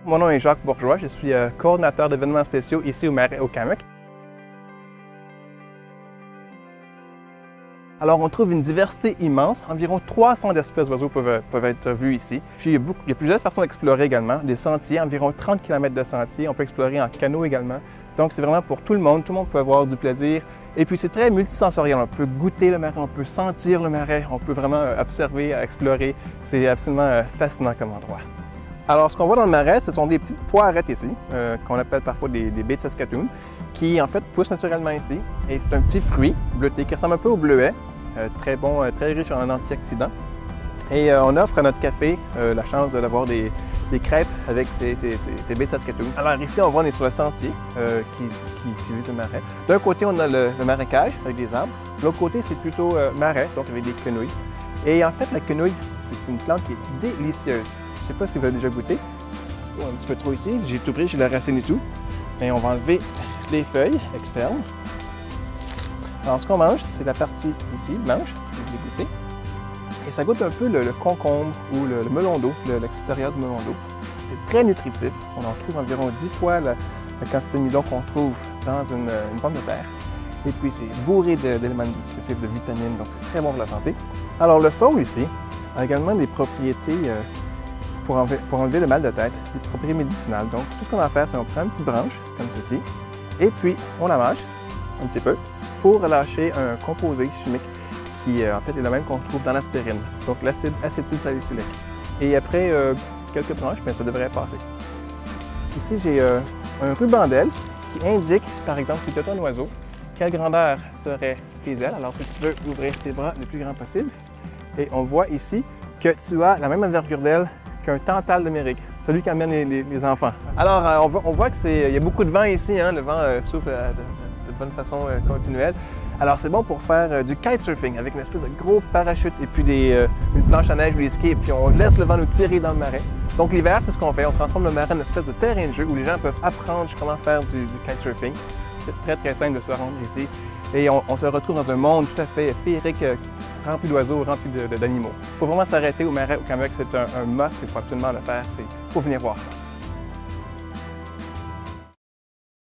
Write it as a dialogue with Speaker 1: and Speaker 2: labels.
Speaker 1: Mon nom est Jacques Bourgeois, je suis coordinateur d'événements spéciaux ici au Marais Okanagan. Alors, on trouve une diversité immense. Environ 300 espèces d'oiseaux peuvent être vues ici. Puis, il y a plusieurs façons d'explorer également. Des sentiers, environ 30 km de sentiers. On peut explorer en canot également. Donc, c'est vraiment pour tout le monde. Tout le monde peut avoir du plaisir. Et puis, c'est très multisensoriel. On peut goûter le marais, on peut sentir le marais, on peut vraiment observer, explorer. C'est absolument fascinant comme endroit. Alors, ce qu'on voit dans le marais, ce sont des petites poirettes ici, qu'on appelle parfois des baies de Saskatoon, qui en fait poussent naturellement ici. Et c'est un petit fruit bleuté qui ressemble un peu au bleuet, très bon, très riche en antioxydants. Et on offre à notre café la chance d'avoir des crêpes avec ces baies de Saskatoon. Alors ici, on est sur le sentier qui vise le marais. D'un côté, on a le marécage avec des arbres. De l'autre côté, c'est plutôt marais, donc avec des quenouilles. Et en fait, la quenouille, c'est une plante qui est délicieuse. Je ne sais pas si vous avez déjà goûté. Oh, un petit peu trop ici. J'ai tout pris, j'ai la racine et tout. Et on va enlever les feuilles externes. Alors, ce qu'on mange, c'est la partie ici, blanche, si vous voulez goûter. Et ça goûte un peu le concombre ou le melon d'eau, l'extérieur du melon d'eau. C'est très nutritif. On en trouve environ 10 fois la quantité d'amidon qu'on trouve dans une pomme de terre. Et puis, c'est bourré d'éléments nutritifs, de vitamines, donc c'est très bon pour la santé. Alors, le saule ici a également des propriétés pour enlever le mal de tête, des propriétés médicinales. Donc, tout ce qu'on va faire, c'est qu'on prend une petite branche, comme ceci, et puis on la mâche un petit peu pour relâcher un composé chimique qui, en fait, est le même qu'on trouve dans l'aspirine, donc l'acide acétylsalicylique. Et après quelques branches, bien, ça devrait passer. Ici, j'ai un ruban d'aile qui indique, par exemple, si tu es un oiseau, quelle grandeur serait tes ailes. Alors, si tu veux ouvrir tes bras le plus grand possible, et on voit ici que tu as la même envergure d'aile qu'un tantale d'Amérique, celui qui amène les enfants. Alors, on voit qu'il y a beaucoup de vent ici, hein? Le vent souffle de bonne façon continuelle. Alors, c'est bon pour faire du kitesurfing avec une espèce de gros parachute et puis une planche à neige ou des skis, et puis on laisse le vent nous tirer dans le marais. Donc, l'hiver, c'est ce qu'on fait. On transforme le marais en une espèce de terrain de jeu où les gens peuvent apprendre comment faire du kitesurfing. C'est très, très simple de se rendre ici. Et on se retrouve dans un monde tout à fait féerique, rempli d'oiseaux, rempli d'animaux. Il faut vraiment s'arrêter au Marais Okanagan, c'est un must, il faut absolument le faire, il faut venir voir ça.